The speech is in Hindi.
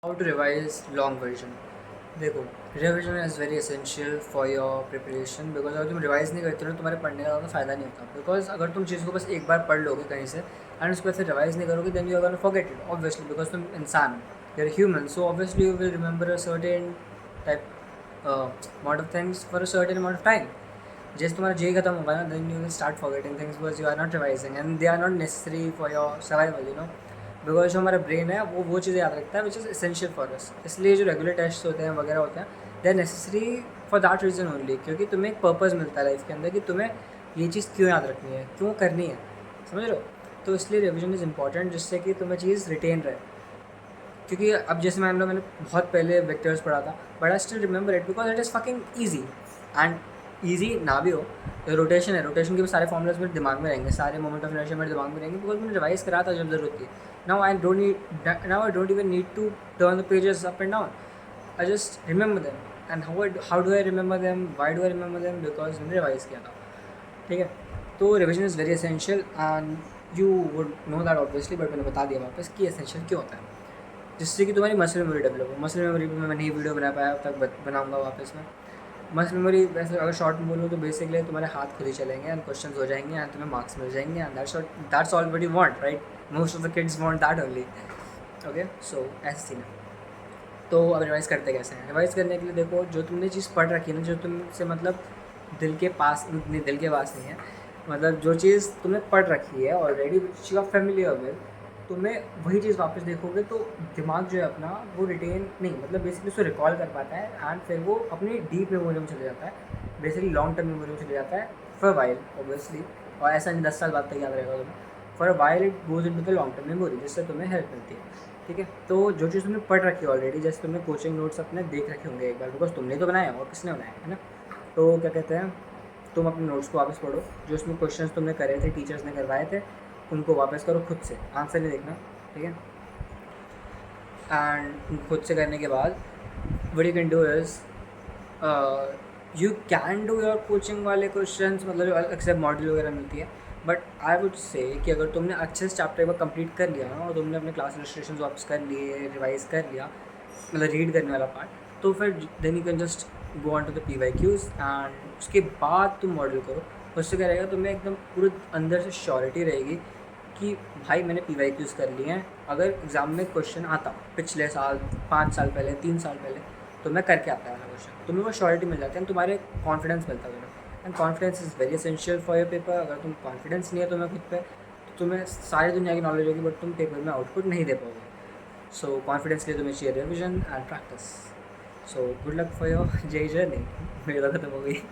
How to revise long version. देखो, revision is very essential for your preparation, because अगर तुम रिवाइज नहीं करते हो तुम्हारे पढ़ने का ज़्यादा फ़ायदा नहीं होता। बिकॉज अगर तुम चीज़ को बस एक बार पढ़ लोगे कहीं से एंड उसके बाद फिर रिवाइज नहीं करोगे, then you are gonna forget it obviously, because तुम इंसान you are human, so obviously you will remember a certain type amount of things for a certain amount of time. जैसे तुम्हारा जे खत्म होगा ना, then you will start forgetting things because you are not revising and they are not necessary for your survival, because जो हमारा ब्रेन है वो चीज़ें याद रखता है which is essential for us. इसलिए जो रेगुलर टेस्ट होते हैं वगैरह होते हैं, they are necessary for that reason only, क्योंकि तुम्हें एक पर्पज़ मिलता है लाइफ के अंदर कि तुम्हें ये चीज़ क्यों याद रखनी है, क्यों करनी है, समझ रहे हो। तो इसलिए रिविजन इज़ इंपॉर्टेंट, जिससे कि तुम्हें चीज़ रिटेन रहे। क्योंकि अब जैसे मान लो मैंने बहुत पहले वेक्टर्स पढ़ा था, but I still remember it because it is fucking easy. And easy ना भी हो तो रोटेशन है, रोटेशन के भी सारे फॉर्मुलाज मेरे दिमाग में रहेंगे, सारे मोमेंट ऑफ इनर्शिया मेरे दिमाग में रहेंगे, बिकॉज मैंने रिवाइज करा था जब जरूरत थी। Now I don't even need to turn the pages up and down, I just remember them. And how do I remember them, why do I remember them, because मैंने रिवाइज किया था। ठीक है, तो revision is very essential and you would know that obviously, but मैंने बता दिया वापस कि एसेंशियल क्यों होता है, जिससे कि तुम्हारी मसल मेमोरी डेवलप हो। मसल मेमोरी पर मैं नहीं वीडियो बना पाया, अब तक बनाऊंगा वापस में। मसल मेमोरी वैसे अगर शॉर्ट में बोलूँ तो बेसिकली तुम्हारे हाथ खुद ही चलेंगे एंड क्वेश्चन हो जाएंगे एंड तुम्हें मार्क्स मिल जाएंगे and that's all what you want, right. Most of the kids want that only. Okay, so ऐसा सीन है। तो अब रिवाइज़ करते कैसे हैं। रिवाइज़ करने के लिए देखो, जो तुमने चीज़ पढ़ रखी है ना, जो तुमसे मतलब दिल के पास नहीं, दिल के पास नहीं है, मतलब जो चीज़ तुमने पढ़ रखी है already which you are familiar with, तुम्हें वही चीज़ वापस देखोगे तो दिमाग जो है अपना वो रिटेन नहीं, मतलब बेसिकली उसको रिकॉल कर पाता है एंड फिर वो अपनी डीप मेमोरी में चले जाता है, बेसिकली लॉन्ग टर्म मेमोरी में चले जाता है फॉर वाइल ऑब्वियसली। और ऐसा नहीं 10 साल बाद तक याद रहेगा तुम्हें, for a while it goes into the long term memory, जिससे तुम्हें हेल्प मिलती है। ठीक है, तो जो चीज़ तुमने पढ़ रखी है ऑलरेडी, जैसे तुमने कोचिंग नोट्स अपने देख रखे होंगे एक बार, बिकॉज तुमने तो बनाया और किसने बनाया है ना। तो क्या कहते हैं, तुम अपने नोट्स को वापस पढ़ो, जो उसमें क्वेश्चंस तुमने करे थे, टीचर्स ने करवाए थे, उनको वापस करो खुद से, आंसर नहीं देखना। ठीक है, एंड खुद से करने के बाद what you can do is you can do your coaching वाले क्वेश्चंस, मतलब जो अक्सर मॉड्यूल वगैरह मिलती है, बट आई वुड से कि अगर तुमने अच्छे से चैप्टर को कंप्लीट कर लिया ना और तुमने अपने क्लास रजिस्ट्रेशन वापस कर लिए, रिवाइज कर लिया, मतलब रीड करने वाला पार्ट, तो फिर then you can just go on to the PYQs and उसके बाद तुम मॉडल करो। उससे क्या रहेगा, तुम्हें एकदम पूरे अंदर से श्योरिटी रहेगी कि भाई मैंने PYQs कर लिए हैं, अगर एग्ज़ाम में क्वेश्चन आता पिछले साल, 5 साल पहले, 3 साल पहले, तो मैं करके आता है वाला क्वेश्चन, तुम्हें वो श्योरिटी मिल जाती है, तुम्हारे कॉन्फिडेंस मिलता है तुम्हें। And confidence is very essential for your paper. अगर तुम कॉन्फिडेंस नहीं है तुम्हें खुद पे, तो तुम्हें सारी दुनिया की नॉलेज होगी बट तुम पेपर में आउटपुट नहीं दे पाओगे। सो कॉन्फिडेंस के लिए तुम्हें चाहिए revision and practice. So good luck for your J journey. मेरी तो खत्म हो गई।